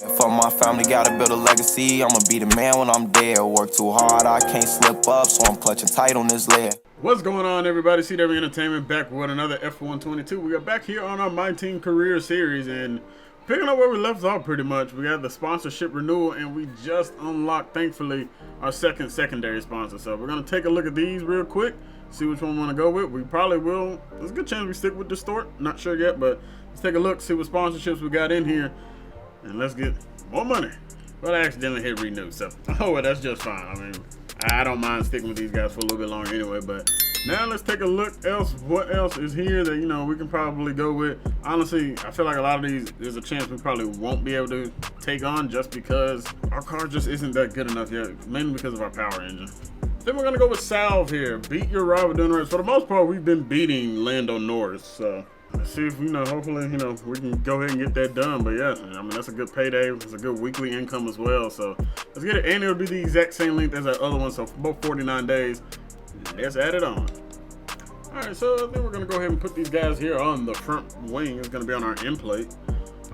For my family, gotta build a legacy. I'ma be the man when I'm dead. Work too hard, I can't slip up, so I'm clutching tight on this lead. What's going on, everybody? CW Entertainment back with another F122. We are back here on our My Team Career series and picking up where we left off pretty much. We got the sponsorship renewal and we just unlocked, thankfully, our second secondary sponsor. So we're going to take a look at these real quick, see which one we want to go with. We probably will. There's a good chance we stick with Distort. Not sure yet, but let's take a look, see what sponsorships we got in here. And let's get more money. But I accidentally hit renew, so well, that's just fine. I mean, I don't mind sticking with these guys for a little bit longer anyway. But now let's take a look what else is here that, you know, we can probably go with. Honestly, I feel like a lot of these, there's a chance we probably won't be able to take on just because our car just isn't that good enough yet, mainly because of our power engine. Then we're gonna go with Salve here. Beat your rival doing race. For the most part, we've been beating Lando Norris, so let's see if, hopefully, we can go ahead and get that done. But yeah, I mean, that's a good payday. It's a good weekly income as well. So let's get it. And it'll be the exact same length as that other one. So for both 49 days, let's add it on. All right, so then we're going to go ahead and put these guys here on the front wing. It's going to be on our end plate.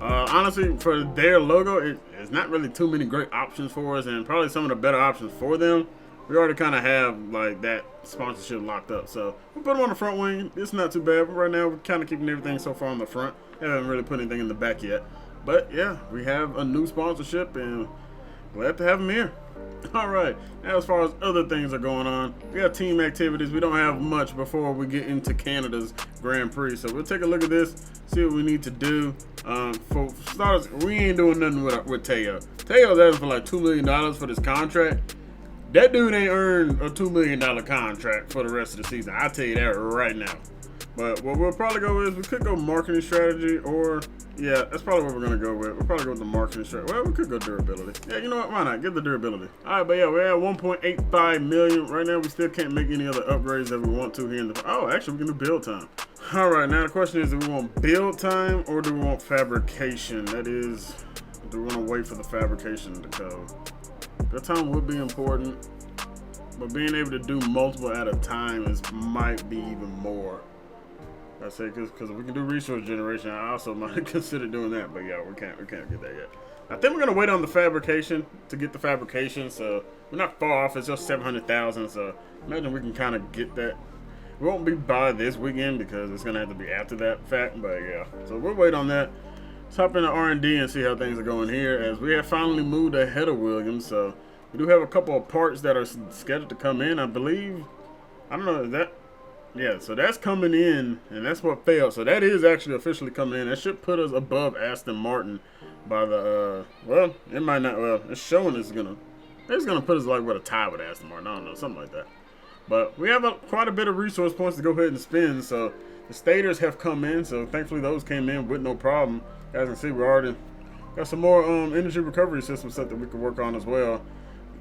Honestly, for their logo, it's not really too many great options for us, and probably some of the better options for them. We already kind of have like that sponsorship locked up, so we'll put them on the front wing. It's not too bad, but right now we're kind of keeping everything so far on the front. Haven't really put anything in the back yet, but yeah, we have a new sponsorship and glad to have them here. All right, now as far as other things are going on, we got team activities. We don't have much before we get into Canada's Grand Prix, so we'll take a look at this, see what we need to do. For starters, we ain't doing nothing with Teo. Teo's asking for like $2 million for this contract. That dude ain't earned a $2 million contract for the rest of the season. I'll tell you that right now. But what we'll probably go with is we could go marketing strategy, or yeah, that's probably what we're gonna go with. We'll probably go with the marketing strategy. Well, we could go durability. Yeah, you know what? Why not? Get the durability. All right, but yeah, we're at 1.85 million right now. We still can't make any other upgrades that we want to here in the. Oh, actually, we can do build time. All right, now the question is, do we want build time or do we want fabrication? That is, do we want to wait for the fabrication to go? That time would be important, but being able to do multiple at a time might be even more. I say because we can do resource generation, I also might consider doing that, but yeah, we can't get that yet. I think we're gonna wait on the fabrication to get the fabrication, so we're not far off. It's just 700,000, so imagine we can kind of get that. We won't be by this weekend because it's gonna have to be after that fact, but yeah. So we'll wait on that. Let's hop into R&D and see how things are going here, as we have finally moved ahead of Williams. So we do have a couple of parts that are scheduled to come in, I believe. I don't know, is that? Yeah, so that's coming in, and that's what failed. So that is actually officially coming in. That should put us above Aston Martin by the, well, it might not, well, it's showing it's gonna put us like with a tie with Aston Martin. I don't know, something like that. But we have quite a bit of resource points to go ahead and spend. So the stators have come in, so thankfully those came in with no problem. As you can see, we already got some more energy recovery system stuff that we can work on as well.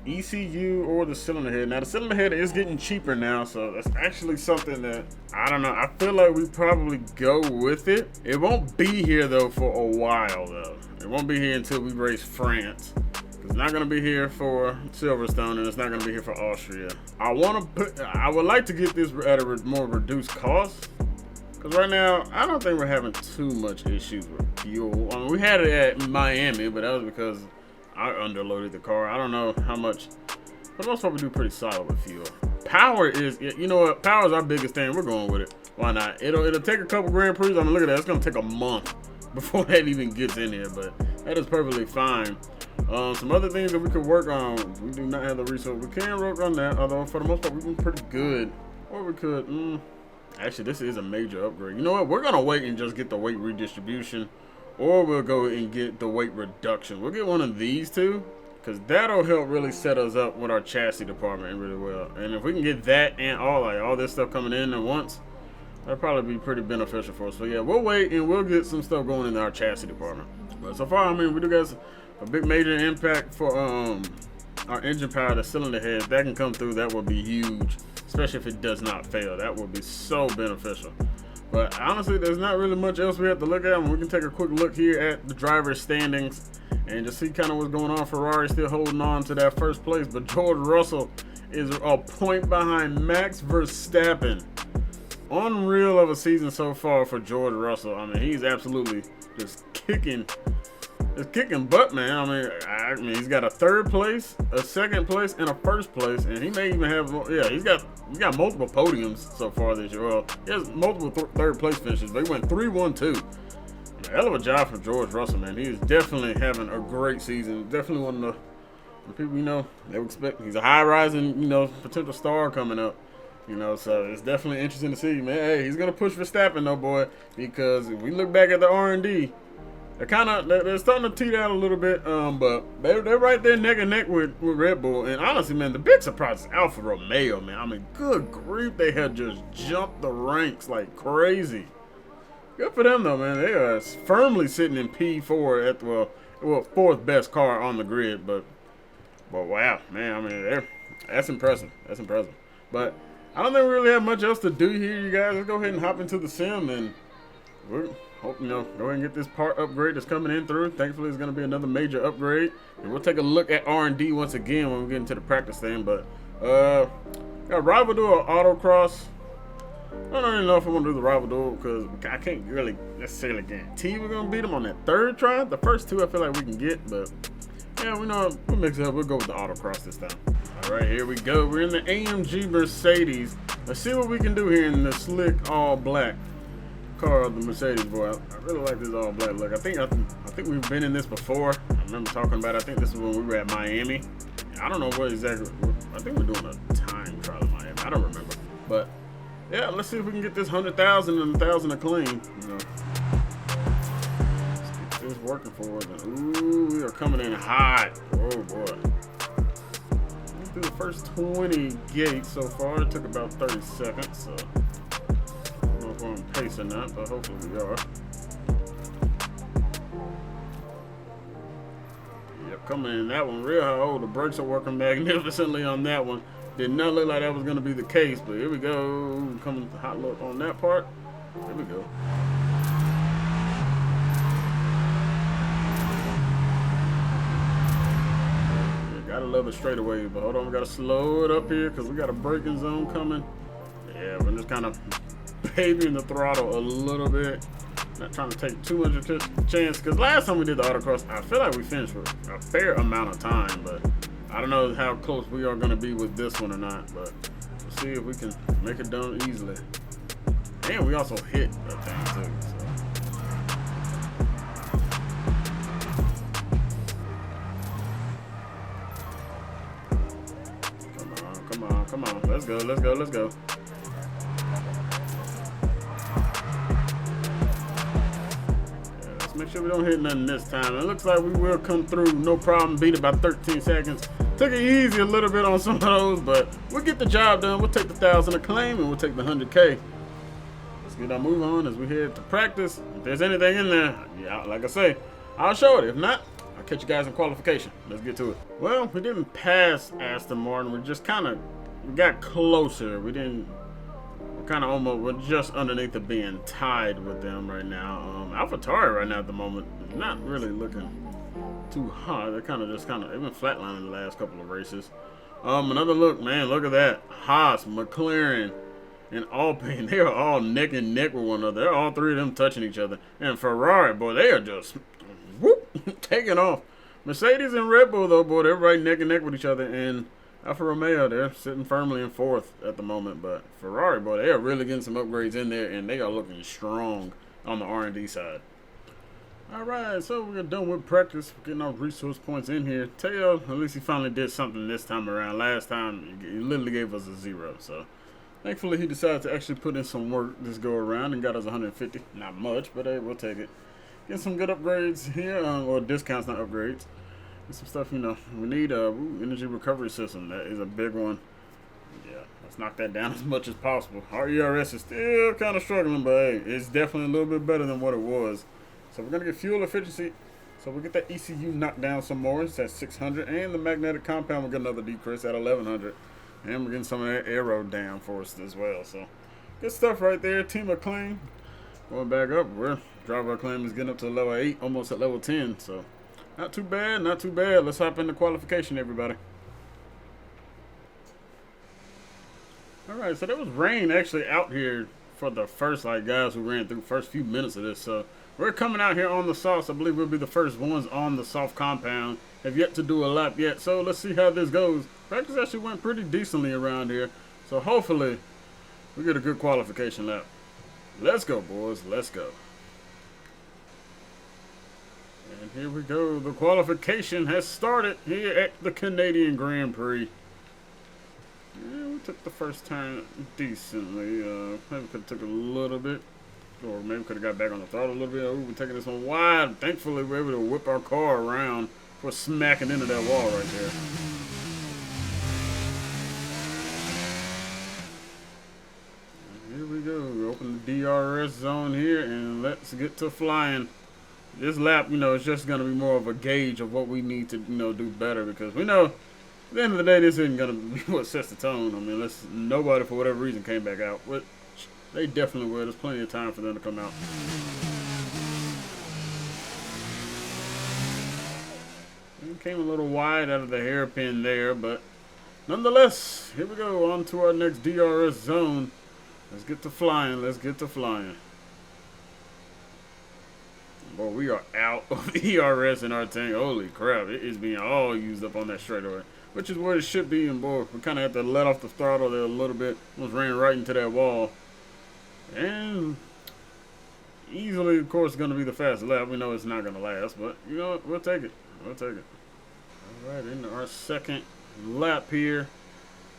ECU or the cylinder head. Now the cylinder head is getting cheaper now, so that's actually something that, I don't know, I feel like we probably go with it. It won't be here though for a while though. It won't be here until we race France. It's not going to be here for Silverstone, and it's not going to be here for Austria. I would like to get this at a more reduced cost, because right now I don't think we're having too much issues with fuel. I mean, we had it at Miami, but that was because I underloaded the car. I don't know how much, but most part we do pretty solid with fuel. Power is, you know what? Power is our biggest thing. We're going with it. Why not? It'll take a couple Grand Prix. I mean, look at that. It's going to take a month before that even gets in here, but that is perfectly fine. Some other things that we could work on. We do not have the resource. We can work on that, although for the most part we've been pretty good. Or we could, actually this is a major upgrade. You know what? We're going to wait and just get the weight redistribution. Or we'll go and get the weight reduction. We'll get one of these two, because that'll help really set us up with our chassis department really well. And if we can get that and all this stuff coming in at once, that'll probably be pretty beneficial for us. So yeah, we'll wait and we'll get some stuff going in our chassis department. But so far, I mean, we do got a big major impact for our engine power, the cylinder head. If that can come through, that will be huge, especially if it does not fail. That will be so beneficial. But honestly, there's not really much else we have to look at. We can take a quick look here at the driver's standings and just see kind of what's going on. Ferrari still holding on to that first place, but George Russell is a point behind Max Verstappen. Unreal of a season so far for George Russell. I mean, he's absolutely just kicking is kicking butt, man. I mean, he's got a third place, a second place, and a first place, and he may even have, yeah, he's got multiple podiums so far this year. Well, he has multiple third place finishes. They went 3-1-2. Hell of a job from George Russell, man. He is definitely having a great season. Definitely one of the people, you know, they would expect. He's a high rising, you know, potential star coming up. You know, so it's definitely interesting to see, man. Hey, he's gonna push Verstappen, though, boy, because if we look back at the R&D, they're starting to tee down a little bit, but they're right there neck and neck with Red Bull. And honestly, man, the big surprise is Alfa Romeo, man. I mean, good grief, they had just jumped the ranks like crazy. Good for them, though, man. They are firmly sitting in P4 at well, fourth best car on the grid. But wow, man. I mean, that's impressive. That's impressive. But I don't think we really have much else to do here, you guys. Let's go ahead and hop into the sim, and we're hoping, you know, go ahead and get this part upgrade that's coming in through. Thankfully, it's going to be another major upgrade, and we'll take a look at R&D once again when we get into the practice thing. But got rival duel or autocross. I don't even know if I want to do the rival duel because I can't really necessarily guarantee we're going to beat them on that third try. The first two I feel like we can get, but yeah, we know we'll mix it up. We'll go with the autocross this time. All right, here we go. We're in the AMG Mercedes. Let's see what we can do here in the slick all black car of the Mercedes, boy. I really like this all black look. I think we've been in this before. I remember talking about it. I think this is when we were at Miami. I don't know what exactly. I think we're doing a time trial in Miami. I don't remember, but yeah, let's see if we can get this 100,000 and 1,000 Acclaim. You know, let's get this working for us. Ooh, we are coming in hot. Oh boy. Through the first 20 gates so far. It took about 30 seconds, so I don't know if we're on pace or not, but hopefully we are. Yep, coming in that one real high. Oh, the brakes are working magnificently on that one. Did not look like that was going to be the case, but here we go. Coming hot look on that part. Here we go. Gotta love the straightaways, but hold on, we gotta slow it up here because we got a braking zone coming. Yeah, we're just kind of babying the throttle a little bit. Not trying to take too much of a chance because last time we did the autocross, I feel like we finished with a fair amount of time, but I don't know how close we are going to be with this one or not, but we'll see if we can make it done easily. And we also hit that thing too, so. Come on, let's go. Yeah, let's make sure we don't hit nothing this time. It looks like we will come through, no problem, beat it by 13 seconds. Took it easy a little bit on some of those, but we'll get the job done. We'll take the 1,000 Acclaim and we'll take the 100K. Let's get our move on as we head to practice. If there's anything in there, yeah, like I say, I'll show it. If not, I'll catch you guys in qualification. Let's get to it. Well, we didn't pass Aston Martin. We just kind of got closer. We're just underneath of being tied with them right now. AlphaTauri right now at the moment is not really looking too hot. They've been flatlining the last couple of races. Another look, man, look at that. Haas, McLaren, and Alpine, they are all neck and neck with one another. They're all three of them touching each other. And Ferrari, boy, they are just taking off. Mercedes and Red Bull, though, boy, they're right neck and neck with each other. And Alfa Romeo, they're sitting firmly in fourth at the moment. But Ferrari, boy, they are really getting some upgrades in there, and they are looking strong on the R&D side. All right, so we're done with practice, getting our resource points in here. Teo, at least he finally did something this time around. Last time, he literally gave us a 0. So thankfully, he decided to actually put in some work this go around and got us 150. Not much, but hey, we'll take it. Get some good upgrades here, or discounts, not upgrades. Some stuff, you know, we need a energy recovery system. That is a big one. Yeah, let's knock that down as much as possible. Our ERS is still kind of struggling, but hey, it's definitely a little bit better than what it was. So we're going to get fuel efficiency. So we get that ECU knocked down some more. It's at 600. And the magnetic compound will get another decrease at 1100. And we're getting some of that aero down for us as well. So good stuff right there. Team Acclaim going back up. Driver Acclaim is getting up to level 8, almost at level 10. So not too bad, not too bad. Let's hop into qualification, everybody. All right, so there was rain actually out here for the first, guys who ran through the first few minutes of this. So We're coming out here on the softs. I believe we'll be the first ones on the soft compound. Have yet to do a lap yet, so let's see how this goes. Practice actually went pretty decently around here, so hopefully we get a good qualification lap. Let's go, boys. Let's go. And here we go. The qualification has started here at the Canadian Grand Prix. Yeah, we took the first turn decently. Maybe could have took a little bit. Or maybe could have got back on the throttle a little bit. We've been taking this one wide. Thankfully, we were able to whip our car around for smacking into that wall right there. And here we go. We open the DRS zone here, and let's get to flying. This lap, it's just going to be more of a gauge of what we need to, do better, because we know at the end of the day, this isn't going to be what sets the tone. I mean, nobody, for whatever reason, came back out. They definitely will. There's plenty of time for them to come out. We came a little wide out of the hairpin there, but nonetheless, here we go on to our next DRS zone. Let's get to flying. Let's get to flying. Boy, we are out of ERS in our tank. Holy crap. It is being all used up on that straightaway, which is where it should be. And boy, we kind of had to let off the throttle there a little bit. Almost ran right into that wall. And easily, of course, going to be the fast lap. We know it's not going to last, but you know what? We'll take it. We'll take it. All right, into our second lap here.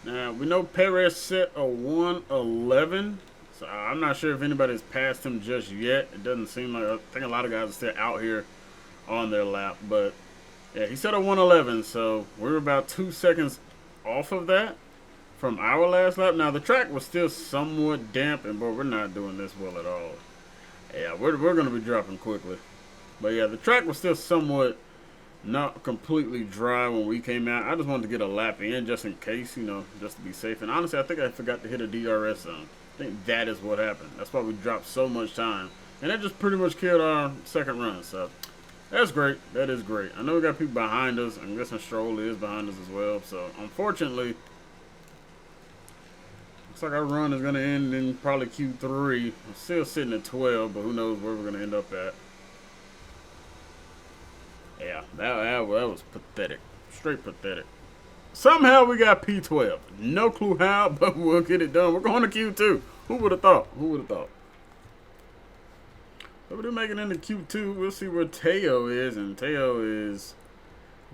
Now, we know Perez set a 1:11. So I'm not sure if anybody's passed him just yet. It doesn't seem like. I think a lot of guys are still out here on their lap. But, yeah, he set a 1:11. So we're about 2 seconds off of that from our last lap. Now, the track was still somewhat damp, and boy, we're not doing this well at all. Yeah, we're going to be dropping quickly. But, yeah, the track was still somewhat not completely dry when we came out. I just wanted to get a lap in just in case, just to be safe. And honestly, I think I forgot to hit a DRS zone. I think that is what happened. That's why we dropped so much time. And that just pretty much killed our second run. So, that's great. That is great. I know we got people behind us. I'm guessing Stroll is behind us as well. So, unfortunately, looks like our run is going to end in probably Q3. I'm still sitting at 12, but who knows where we're going to end up at. Yeah, that was pathetic. Straight pathetic. Somehow we got P12. No clue how, but we'll get it done. We're going to Q2. Who would have thought? Who would have thought? So we're making it into Q2. We'll see where Teo is, and Teo is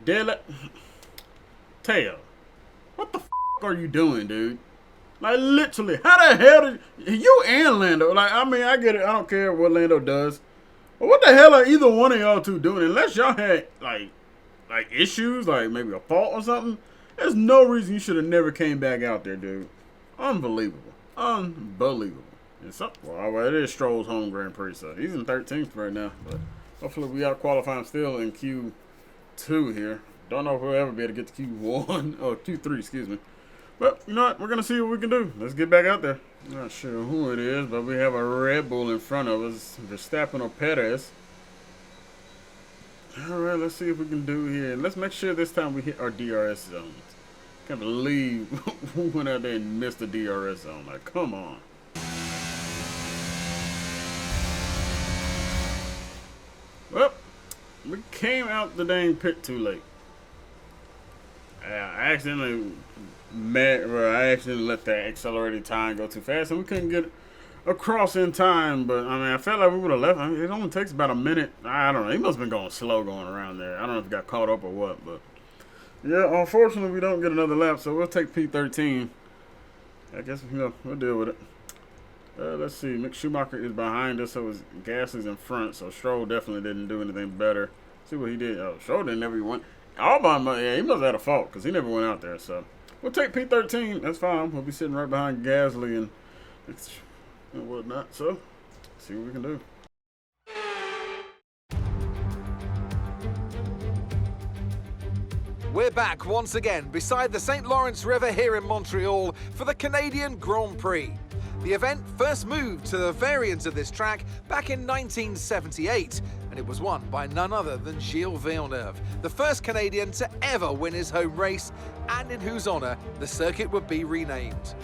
dead. Teo, what the f are you doing, dude? Like, literally, how the hell did you and Lando? Like, I mean, I get it. I don't care what Lando does. But what the hell are either one of y'all two doing? Unless y'all had, like issues, like maybe a fault or something, there's no reason you should have never came back out there, dude. Unbelievable. Unbelievable. And well, it is Stroll's home Grand Prix, so he's in 13th right now. But hopefully we out-qualify him still in Q2 here. Don't know if we'll ever be able to get to Q1, or Q3, excuse me. But, you know what? We're going to see what we can do. Let's get back out there. Not sure who it is, but we have a Red Bull in front of us. Verstappen or Perez. All right, let's see if we can do here. And let's make sure this time we hit our DRS zones. Can't believe we went out there and missed the DRS zone. Like, come on. Well, we came out the dang pit too late. I accidentally let that accelerated time go too fast, and we couldn't get across in time. But I mean, I felt like we would have left. I mean, it only takes about a minute. I don't know. He must have been going slow going around there. I don't know if he got caught up or what. But yeah, unfortunately, we don't get another lap, so we'll take P13. I guess we'll deal with it. Let's see. Mick Schumacher is behind us, so Gasly's in front. So Stroll definitely didn't do anything better. See what he did. Oh, Stroll didn't never win. Albon, yeah, he must have had a fault because he never went out there. So we'll take P13. That's fine. We'll be sitting right behind Gasly and whatnot. So see what we can do. We're back once again beside the St. Lawrence River here in Montreal for the Canadian Grand Prix. The event first moved to the variant of this track back in 1978, and it was won by none other than Gilles Villeneuve, the first Canadian to ever win his home race, and in whose honour the circuit would be renamed.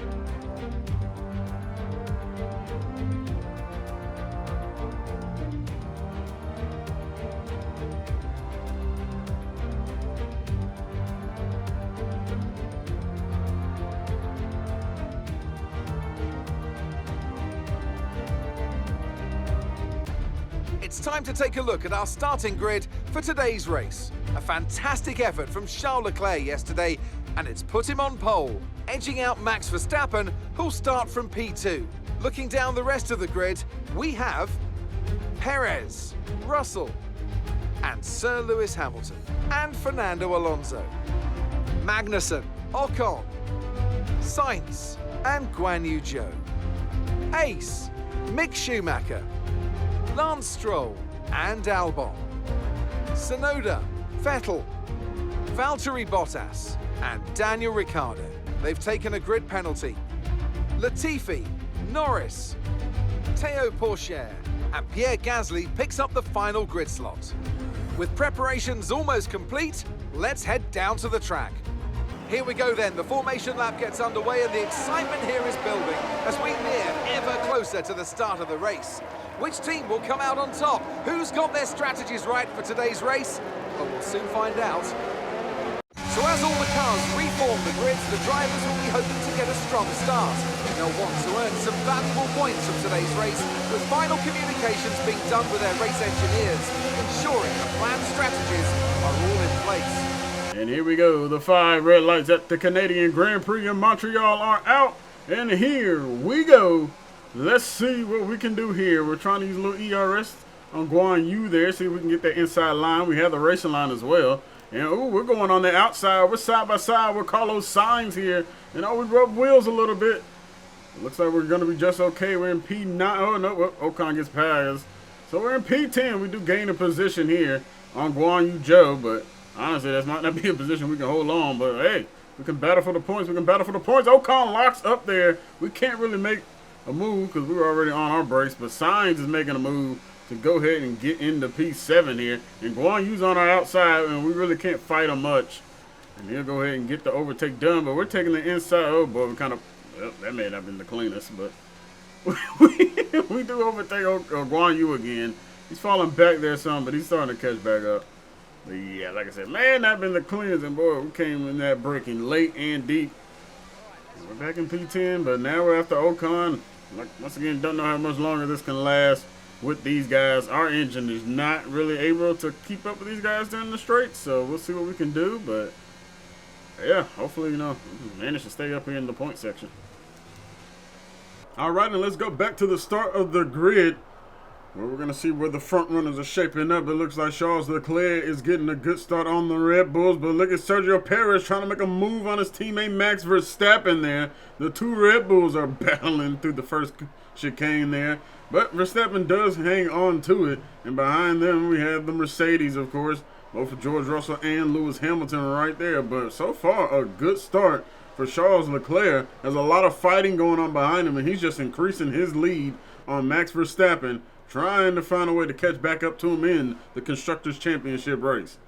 time to take a look at our starting grid for today's race. A fantastic effort from Charles Leclerc yesterday, and it's put him on pole, edging out Max Verstappen, who'll start from P2. Looking down the rest of the grid, we have Perez, Russell, and Sir Lewis Hamilton, and Fernando Alonso, Magnussen, Ocon, Sainz, and Guan Yu Zhou, Ace, Mick Schumacher, Lance Stroll, and Albon, Tsunoda, Vettel, Valtteri Bottas, and Daniel Ricciardo. They've taken a grid penalty. Latifi, Norris, Théo Pourchaire, and Pierre Gasly picks up the final grid slot. With preparations almost complete, let's head down to the track. Here we go then, the formation lap gets underway and the excitement here is building as we near ever closer to the start of the race. Which team will come out on top? Who's got their strategies right for today's race? But we'll soon find out. So as all the cars reform the grids, the drivers will be hoping to get a strong start. They'll want to earn some valuable points from today's race, with final communications being done with their race engineers, ensuring the planned strategies are all in place. And here we go. The 5 red lights at the Canadian Grand Prix in Montreal are out. And here we go. Let's see what we can do here. We're trying to use a little ERS on Guan Yu there. See if we can get that inside line. We have the racing line as well. And ooh, we're going on the outside. We're side by side with Carlos Sainz here. And we rub wheels a little bit. It looks like we're going to be just okay. We're in P9. Oh, no. Ocon gets past. So we're in P10. We do gain a position here on Guan Yu Zhou. But honestly, that might not be a position we can hold on. But hey, we can battle for the points. We can battle for the points. Ocon locks up there. We can't really make a move because we were already on our brakes. But Sainz is making a move to go ahead and get into P7 here. And Guan Yu's on our outside, and we really can't fight him much. And he'll go ahead and get the overtake done. But we're taking the inside. Oh, boy, we kind of, well, that may not have been the cleanest, but we do overtake Guan Yu again. He's falling back there some, but he's starting to catch back up. But yeah, like I said, man, not been the cleanest. And boy, we came in that braking late and deep. And we're back in P10, but now we're after Ocon. Like, once again, don't know how much longer this can last with these guys. Our engine is not really able to keep up with these guys during the straight, so we'll see what we can do. But yeah, hopefully, we manage to stay up here in the point section. All right, and let's go back to the start of the grid, where we're going to see where the front runners are shaping up. It looks like Charles Leclerc is getting a good start on the Red Bulls, but look at Sergio Perez trying to make a move on his teammate Max Verstappen there. The 2 Red Bulls are battling through the first chicane there, but Verstappen does hang on to it, and behind them we have the Mercedes, of course, both for George Russell and Lewis Hamilton right there. But so far, a good start for Charles Leclerc. There's a lot of fighting going on behind him, and he's just increasing his lead on Max Verstappen, trying to find a way to catch back up to him in the Constructors' Championship race.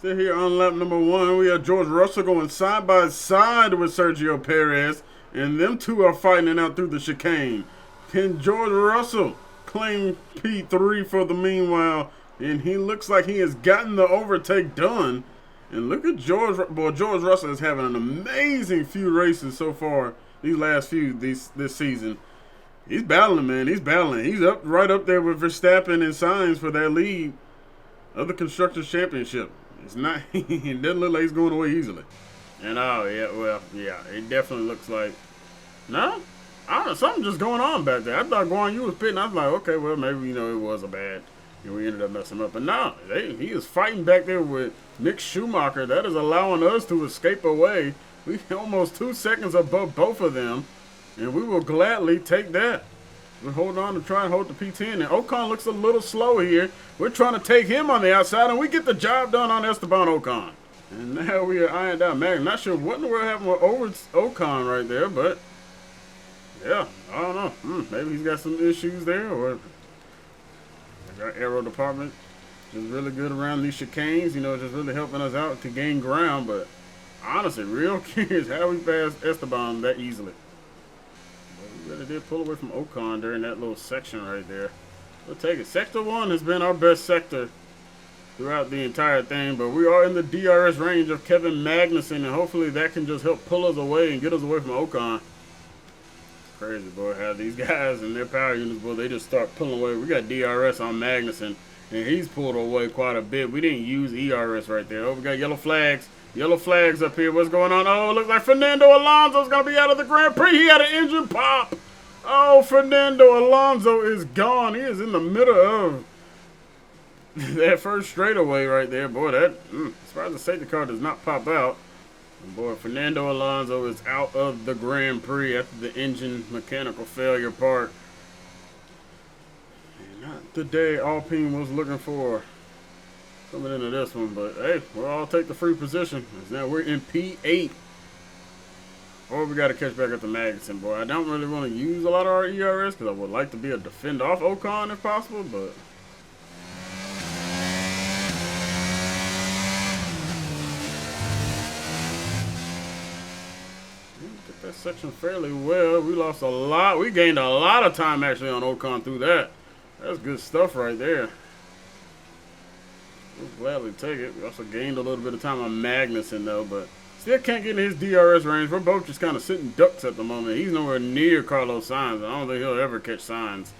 So here on lap number 1, we have George Russell going side by side with Sergio Perez, and them two are fighting it out through the chicane. Can George Russell claim P3 for the meanwhile? And he looks like he has gotten the overtake done. And look at George. Boy, George Russell is having an amazing few races so far. These last few this season. He's battling, man. He's battling. He's right up there with Verstappen and Sainz for that lead of the Constructors' Championship. It's not. It doesn't look like he's going away easily. And it definitely looks like. No, I don't know, something just going on back there. I thought Guan Yu was pitting. I was like, okay, well maybe it was a bad. And we ended up messing up. But no, he is fighting back there with Mick Schumacher. That is allowing us to escape away. We almost 2 seconds above both of them. And we will gladly take that. We'll hold on to try and hold the P10. And Ocon looks a little slow here. We're trying to take him on the outside, and we get the job done on Esteban Ocon. And now we are ironed out. Man, not sure what in the world happened with Ocon right there, but yeah, I don't know. Maybe he's got some issues there, or our aero department is really good around these chicanes, just really helping us out to gain ground. But honestly, real curious how we passed Esteban that easily. But we really did pull away from Ocon during that little section right there. We'll take it. Sector 1 has been our best sector throughout the entire thing, but we are in the DRS range of Kevin Magnussen, and hopefully that can just help pull us away and get us away from Ocon. Crazy, boy. How these guys and their power units, boy, they just start pulling away. We got DRS on Magnussen, and he's pulled away quite a bit. We didn't use ERS right there. Oh, we got yellow flags. Yellow flags up here. What's going on? Oh, it looks like Fernando Alonso's going to be out of the Grand Prix. He had an engine pop. Oh, Fernando Alonso is gone. He is in the middle of that first straightaway right there. Boy, that, as far as the safety car does not pop out. And boy, Fernando Alonso is out of the Grand Prix after the engine mechanical failure part. And not the day Alpine was looking for. Coming into this one, but hey, we'll all take the free position. Now we're in P8. Or we got to catch back up to Magnussen, boy. I don't really want to use a lot of our ERS because I would like to be able to fend off Ocon if possible, but get that section fairly well. We lost a lot. We gained a lot of time actually on Ocon through that. That's good stuff right there. We'll gladly take it. We also gained a little bit of time on Magnussen, though, but still can't get in his DRS range. We're both just kind of sitting ducks at the moment. He's nowhere near Carlos Sainz. I don't think he'll ever catch Sainz,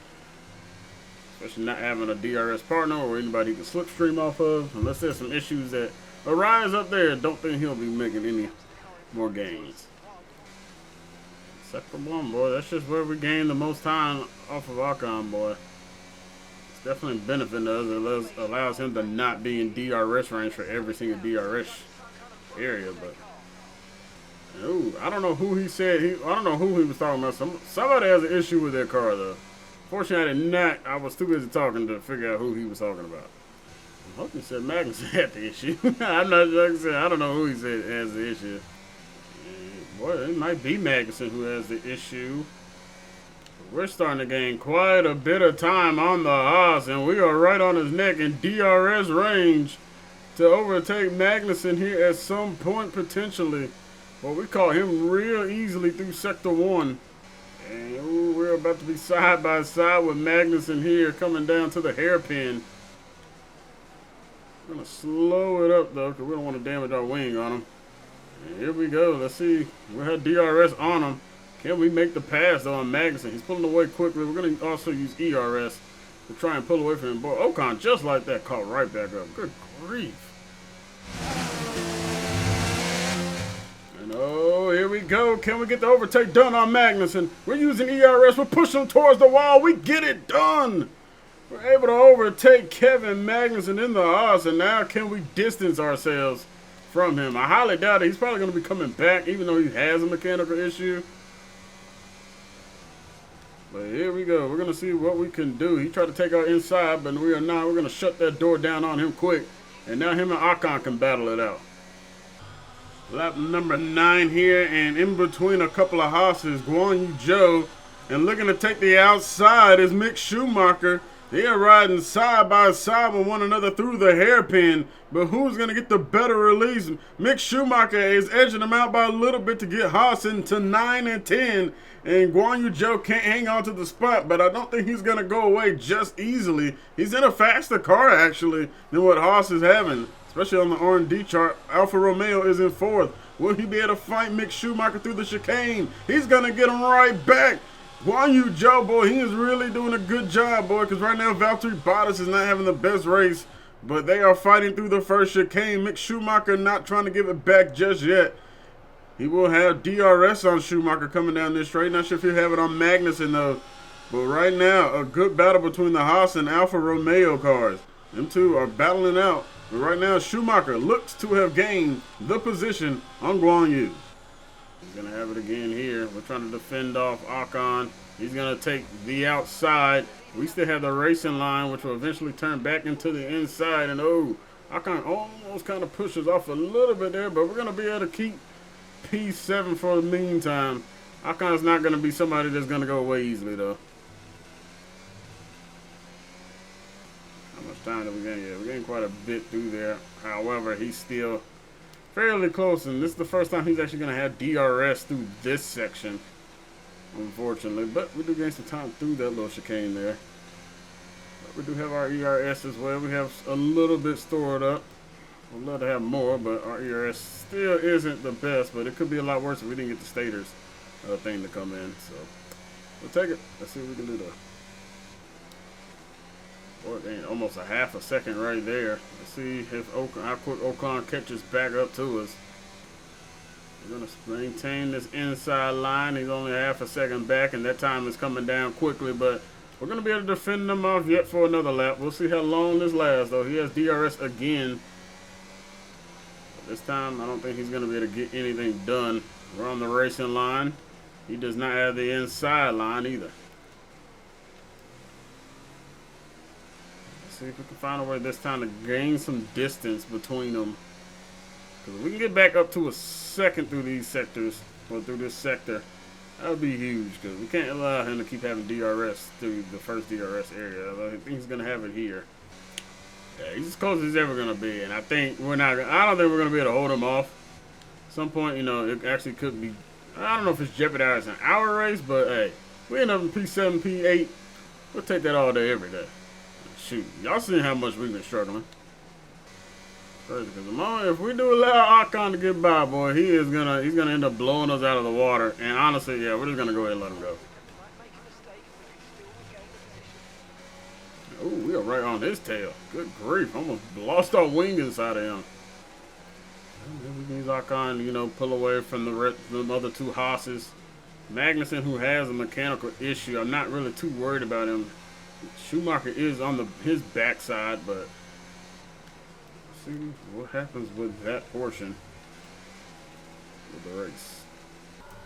especially not having a DRS partner or anybody he can slipstream off of. Unless there's some issues that arise up there, don't think he'll be making any more gains. Sector 1, boy. That's just where we gain the most time off of Ocon, boy. Definitely benefiting us. It allows him to not be in DRS range for every single DRS area. But ooh, I don't know who he said. I don't know who he was talking about. Somebody has an issue with their car, though. Fortunately, I did not. I was too busy talking to figure out who he was talking about. I hope he said Magnussen had the issue. I'm not, like I said, I don't know who he said has the issue. Boy, it might be Magnussen who has the issue. We're starting to gain quite a bit of time on the Haas, and we are right on his neck in DRS range to overtake Magnussen here at some point potentially. Well, we caught him real easily through Sector 1. And ooh, we're about to be side by side with Magnussen here coming down to the hairpin. We're going to slow it up, though, because we don't want to damage our wing on him. And here we go. Let's see. We had DRS on him. Can we make the pass, though, on Magnussen? He's pulling away quickly. We're going to also use ERS to try and pull away from him. Boy, Ocon, just like that, caught right back up. Good grief. And oh, here we go. Can we get the overtake done on Magnussen? We're using ERS. We're pushing him towards the wall. We get it done. We're able to overtake Kevin Magnussen in the Haas, and now can we distance ourselves from him? I highly doubt it. He's probably going to be coming back, even though he has a mechanical issue. But here we go. We're going to see what we can do. He tried to take our inside, but we are not. We're going to shut that door down on him quick. And now him and Ocon can battle it out. Lap number 9 here, and in between a couple of Haas's, Guan Yu Zhou, and looking to take the outside is Mick Schumacher. They are riding side by side with one another through the hairpin, but who's going to get the better release? Mick Schumacher is edging him out by a little bit to get Haas into 9 and 10, and Guan Yu Zhou can't hang on to the spot, but I don't think he's going to go away just easily. He's in a faster car, actually, than what Haas is having, especially on the R&D chart. Alfa Romeo is in 4th. Will he be able to fight Mick Schumacher through the chicane? He's going to get him right back. Guan Yu Zhou, boy, he is really doing a good job, boy, because right now Valtteri Bottas is not having the best race, but they are fighting through the first chicane. Mick Schumacher not trying to give it back just yet. He will have DRS on Schumacher coming down this straight. Not sure if he'll have it on Magnussen, though. But right now, a good battle between the Haas and Alfa Romeo cars. Them two are battling out. But right now, Schumacher looks to have gained the position on Guan Yu. He's going to have it again here. We're trying to defend off Ocon. He's going to take the outside. We still have the racing line, which will eventually turn back into the inside. And, oh, Ocon almost kind of pushes off a little bit there, but we're going to be able to keep P7 for the meantime. Ocon's not going to be somebody that's going to go away easily, though. How much time did we gain? Yeah, we gained quite a bit through there. However, he's still fairly close, and this is the first time he's actually going to have DRS through this section, unfortunately. But we do gain some time through that little chicane there. But we do have our ERS as well. We have a little bit stored up. We'd love to have more, but our ERS still isn't the best, but it could be a lot worse if we didn't get the stators thing to come in. So We'll take it. Let's see what we can do though. Boy, dang, almost a half a second right there. Let's see if how quick Ocon catches back up to us. We're going to maintain this inside line. He's only half a second back, and that time is coming down quickly, but we're going to be able to defend him off yet for another lap. We'll see how long this lasts, though. He has DRS again. But this time, I don't think he's going to be able to get anything done. We're on the racing line. He does not have the inside line either. See if we can find a way this time to gain some distance between them. Because if we can get back up to a second through these sectors, or through this sector, that would be huge. Because we can't allow him to keep having DRS through the first DRS area. I think he's going to have it here. Yeah, he's as close as he's ever going to be. And I think I don't think we're going to be able to hold him off. At some point, you know, it actually could be, I don't know if it's jeopardizing our race, but hey, we end up in P7, P8. We'll take that all day, every day. Shoot, y'all seen how much we've been struggling. Crazy, because the moment if we do allow Ocon to get by, boy, he's gonna end up blowing us out of the water. And honestly, yeah, we're just gonna go ahead and let him go. Oh, we are right on his tail. Good grief, almost lost our wing inside of him. We can use Ocon, you know, pull away from the other two Haas's. Magnussen, who has a mechanical issue, I'm not really too worried about him. Schumacher is on his backside, but let's see what happens with that portion of the race.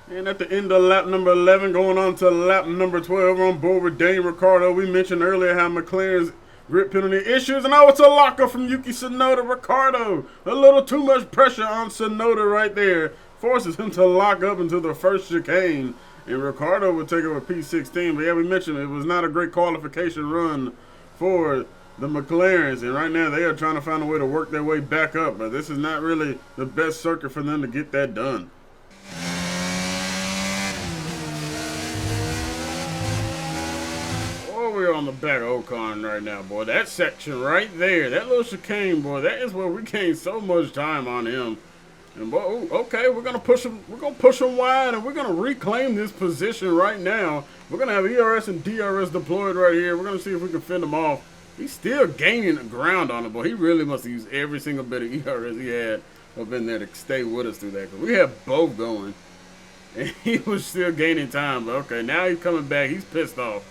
And at the end of lap number 11, going on to lap number 12, we're on board with Daniel Ricciardo. We mentioned earlier how McLaren's grid penalty issues, and now it's a locker from Yuki Tsunoda. Ricciardo, a little too much pressure on Tsunoda right there, forces him to lock up into the first chicane. And Ricciardo would take over P16. But yeah, we mentioned it was not a great qualification run for the McLarens. And right now they are trying to find a way to work their way back up. But this is not really the best circuit for them to get that done. Oh, we're on the back of Ocon right now, boy. That section right there, that little chicane, boy, that is where we gained so much time on him. And boy, okay, we're gonna push him. We're gonna push him wide, and we're gonna reclaim this position right now. We're gonna have ERS and DRS deployed right here. We're gonna see if we can fend him off. He's still gaining ground on it, boy. He really must have used every single bit of ERS he had up in there to stay with us through that. Cause we have both going, and he was still gaining time. But okay, now he's coming back. He's pissed off.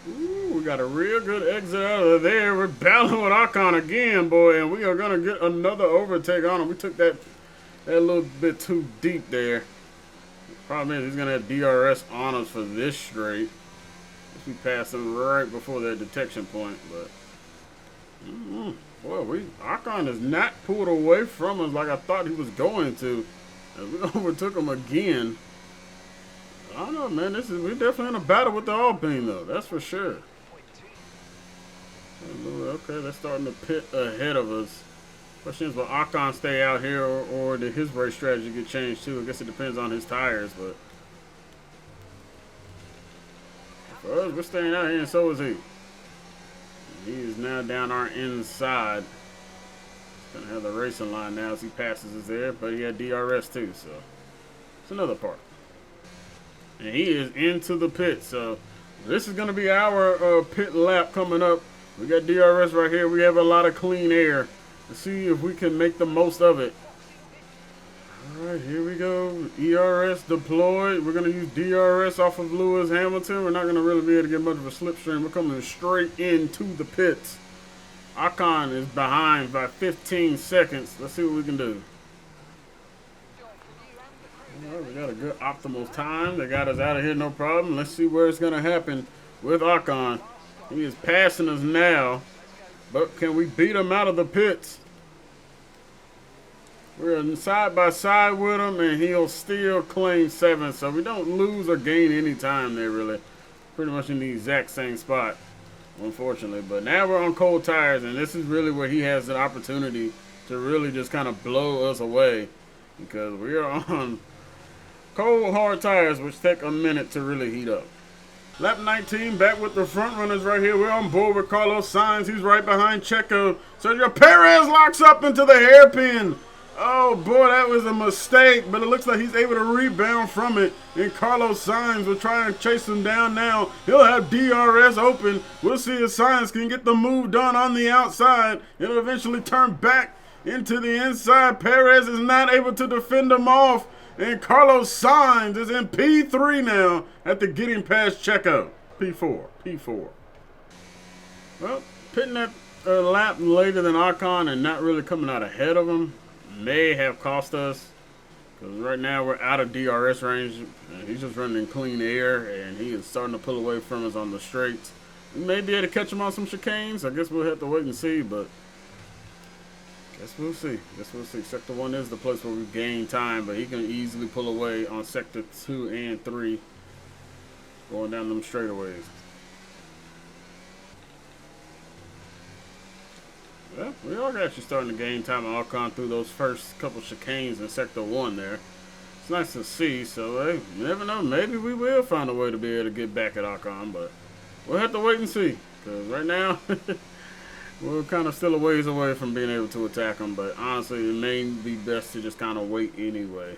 Ooh, we got a real good exit out of there. We're battling with Ocon again, boy, and we are going to get another overtake on him. We took that little bit too deep there. The problem is he's going to have DRS on us for this straight. We passed him right before that detection point, but boy, Ocon is not pulled away from us like I thought he was going to. And we overtook him again. I don't know, man. We're definitely in a battle with the Alpine, though. That's for sure. Okay, they're starting to pit ahead of us. Question is, will Ocon stay out here, or did his race strategy get changed too? I guess it depends on his tires, but for us, we're staying out here, and so is he. He is now down our inside. He's gonna have the racing line now as he passes us there, but he had DRS too, so it's another part. And he is into the pit, so this is going to be our pit lap coming up. We got DRS right here. We have a lot of clean air. Let's see if we can make the most of it. All right, here we go. ERS deployed. We're going to use DRS off of Lewis Hamilton. We're not going to really be able to get much of a slipstream. We're coming straight into the pits. Ocon is behind by 15 seconds. Let's see what we can do. All right, we got a good optimal time. They got us out of here, no problem. Let's see where it's going to happen with Ocon. He is passing us now, but can we beat him out of the pits? We're side by side with him, and he'll still claim 7th, so we don't lose or gain any time there, really. Pretty much in the exact same spot, unfortunately. But now we're on cold tires, and this is really where he has the opportunity to really just kind of blow us away, because we are on cold, hard tires, which take a minute to really heat up. Lap 19, back with the front runners right here. We're on board with Carlos Sainz. He's right behind Checo. Sergio Perez locks up into the hairpin. Oh boy, that was a mistake, but it looks like he's able to rebound from it. And Carlos Sainz will try and chase him down now. He'll have DRS open. We'll see if Sainz can get the move done on the outside. It'll eventually turn back into the inside. Perez is not able to defend him off. And Carlos Sainz is in P3 now after getting past Checo. P4. Well, pitting that lap later than Ocon and not really coming out ahead of him may have cost us, because right now we're out of DRS range and he's just running in clean air and he is starting to pull away from us on the straights. We may be able to catch him on some chicanes. I guess we'll have to wait and see, but guess we'll see. Sector 1 is the place where we gain time, but he can easily pull away on Sector 2 and 3 going down them straightaways. Well, we are actually starting to gain time on Ocon through those first couple chicanes in Sector 1 there. It's nice to see, so hey, you never know. Maybe we will find a way to be able to get back at Ocon, but we'll have to wait and see. Because right now, we're kind of still a ways away from being able to attack him, but honestly, it may be best to just kind of wait anyway.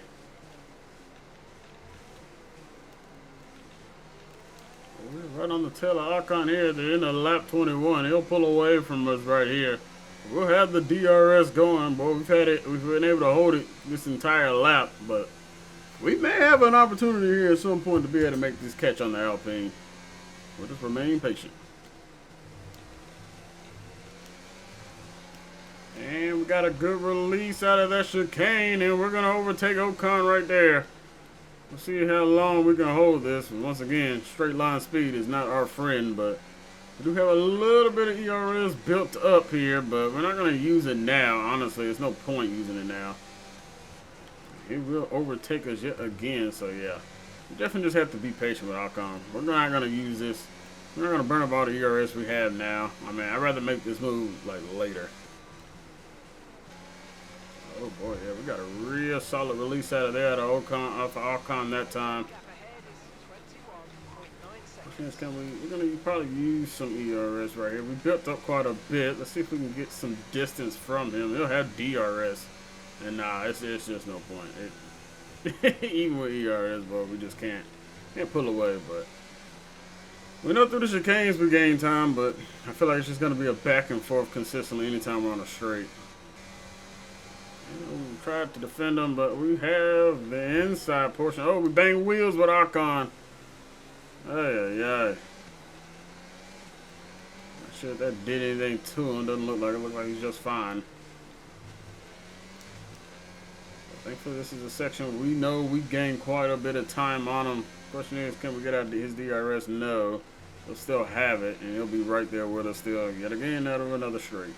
We're right on the tail of Ocon here. They're in the lap 21. He'll pull away from us right here. We'll have the DRS going, boy. We've been able to hold it this entire lap, but we may have an opportunity here at some point to be able to make this catch on the Alpine. We'll just remain patient. And we got a good release out of that chicane, and we're going to overtake Ocon right there. We'll see how long we can hold this. And once again, straight line speed is not our friend, but we do have a little bit of ERS built up here, but we're not going to use it now. Honestly, there's no point using it now. It will overtake us yet again, so yeah. We definitely just have to be patient with Ocon. We're not going to use this. We're not going to burn up all the ERS we have now. I mean, I'd rather make this move like later. Oh boy, yeah, we got a real solid release out of there off of Ocon that time. We're going to probably use some ERS right here. We built up quite a bit. Let's see if we can get some distance from him. He'll have DRS. And nah, it's just no point. Even with ERS, bro, we just can't pull away. But we know through the chicanes we gain time, but I feel like it's just going to be a back and forth consistently anytime we're on a straight. We tried to defend them, but we have the inside portion. Oh, we banged wheels with Ocon. Not sure if that did anything to him. Doesn't look like it. Looks like he's just fine. Thankfully, this is a section we know we gained quite a bit of time on him. Question is, can we get out his DRS? No. He'll still have it, and he'll be right there with us still. Yet again, out of another straight.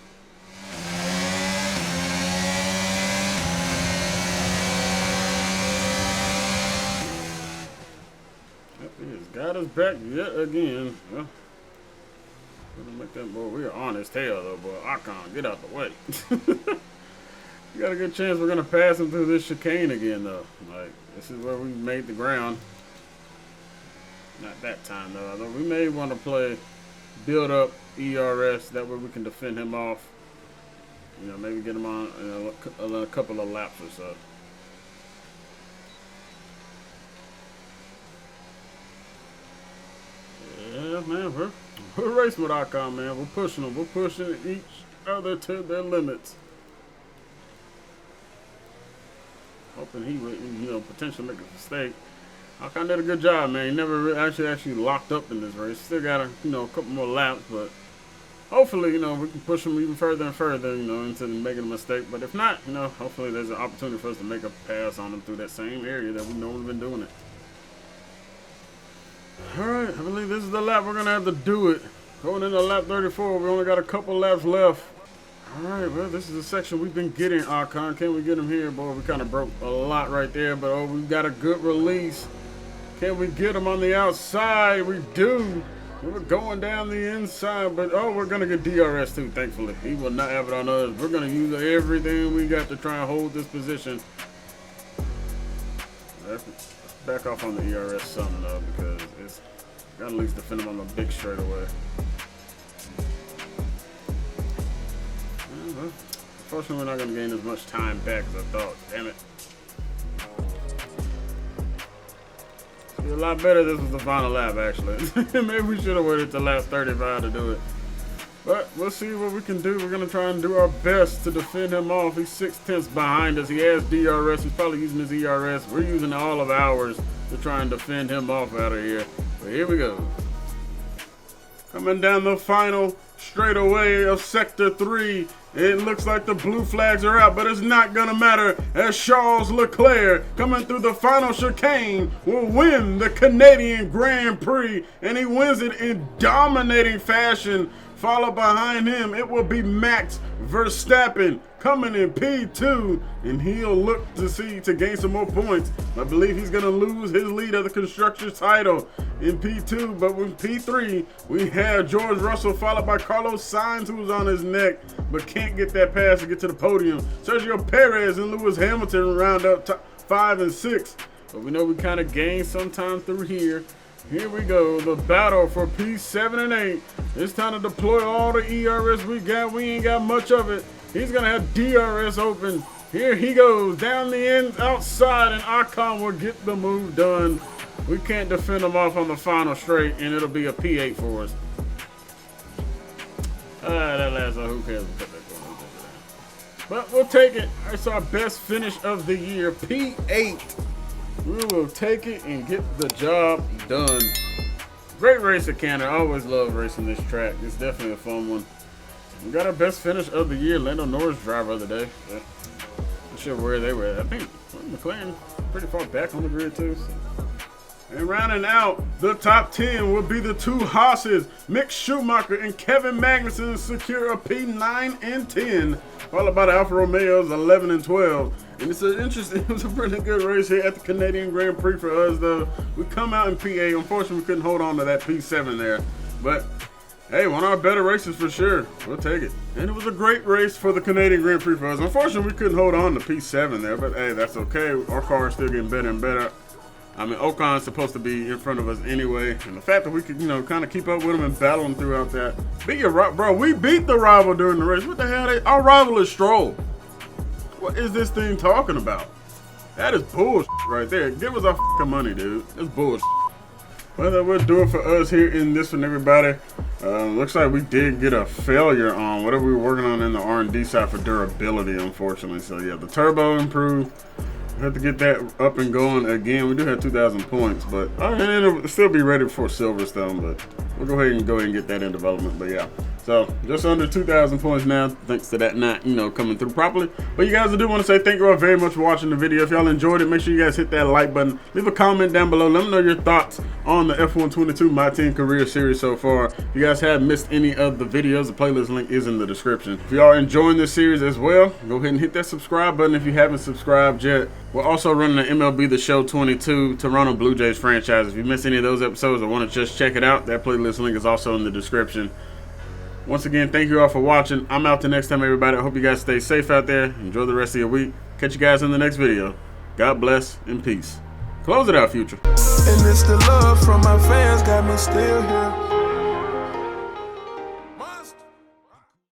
He has got us back yet again. Well, gonna make that boy. We are on his tail though, boy. Ocon, get out the way. We got a good chance we're gonna pass him through this chicane again though. Like, this is where we made the ground. Not that time though. Although we may want to build up ERS. That way we can defend him off. You know, maybe get him on a couple of laps or so. Yeah, man, we're racing with Ocon, man. We're pushing them. We're pushing each other to their limits. Hoping he would, you know, potentially make a mistake. Ocon did a good job, man. He never actually locked up in this race. Still got a couple more laps, but hopefully, we can push him even further and further, into making a mistake. But if not, hopefully there's an opportunity for us to make a pass on him through that same area that we normally been doing it. Alright, I believe this is the lap we're going to have to do it. Going into lap 34, we only got a couple laps left. Alright, well, this is the section we've been getting, Ocon. Can we get him here? Boy, we kind of broke a lot right there, but we've got a good release. Can we get him on the outside? We do. We're going down the inside, but we're going to get DRS too, thankfully. He will not have it on us. We're going to use everything we got to try and hold this position. Let's back off on the ERS some, though, because it's got to at least defend him on the big straightaway. Unfortunately, we're not going to gain as much time back as I thought. Damn it. It'd be a lot better if this was the final lap, actually. Maybe we should have waited till lap 35 to do it. But we'll see what we can do. We're going to try and do our best to defend him off. He's 6/10 behind us. He has DRS. He's probably using his ERS. We're using all of ours to try and defend him off out of here. But here we go. Coming down the final straightaway of Sector 3. It looks like the blue flags are out, but it's not going to matter as Charles Leclerc, coming through the final chicane, will win the Canadian Grand Prix, and he wins it in dominating fashion. Followed behind him, it will be Max Verstappen coming in P2, and he'll look to gain some more points. I believe he's going to lose his lead of the Constructors title in P2, but with P3, we have George Russell followed by Carlos Sainz, who's on his neck, but can't get that pass to get to the podium. Sergio Perez and Lewis Hamilton round up top 5 and 6, but we know we kind of gain sometime through here. Here we go, the battle for P7 and 8. It's time to deploy all the ERS we got. We ain't got much of it. He's going to have DRS open. Here he goes, down the end, outside, and Ocon will get the move done. We can't defend him off on the final straight, and it'll be a P8 for us. That last one, who cares? We'll cut that corner. But we'll take it. It's our best finish of the year, P8. We will take it and get the job done. Great race at Canada. I always love racing this track. It's definitely a fun one. We got our best finish of the year. Lando Norris driver of the day. Not sure where they were at. I think McLaren pretty far back on the grid too. So. And rounding out the top 10 will be the two Haas's, Mick Schumacher and Kevin Magnussen, secure a P9 and 10, followed by the Alfa Romeos 11 and 12. And it's an interesting, it was a pretty good race here at the Canadian Grand Prix for us, though. We come out in P8. Unfortunately, we couldn't hold on to that P7 there. But, hey, one of our better races for sure. We'll take it. And it was a great race for the Canadian Grand Prix for us. Unfortunately, we couldn't hold on to P7 there. But, hey, that's okay. Our car is still getting better and better. I mean, Ocon's supposed to be in front of us anyway. And the fact that we could, kind of keep up with him and battle him throughout that. Bro, we beat the rival during the race. What the hell? Our rival is Stroll. What is this thing talking about? That is bullshit right there. Give us our fucking money, dude. That's bullshit. Well, that will do it for us here in this one, everybody. Looks like we did get a failure on whatever we were working on in the R&D side for durability, unfortunately. So, yeah, the turbo improved. We have to get that up and going again. We do have 2,000 points, but it'll still be ready for Silverstone, but we'll go ahead and get that in development. But, yeah. So, just under 2,000 points now, thanks to that not, coming through properly. But you guys, I do want to say thank you all very much for watching the video. If y'all enjoyed it, make sure you guys hit that like button. Leave a comment down below. Let me know your thoughts on the F122 My Team Career Series so far. If you guys have missed any of the videos, the playlist link is in the description. If you are enjoying this series as well, go ahead and hit that subscribe button if you haven't subscribed yet. We're also running the MLB The Show 22 Toronto Blue Jays franchise. If you missed any of those episodes or want to just check it out, that playlist link is also in the description. Once again, thank you all for watching. I'm out till next time, everybody. I hope you guys stay safe out there. Enjoy the rest of your week. Catch you guys in the next video. God bless and peace. Close it out, Future. And it's the love from my fans got me still here.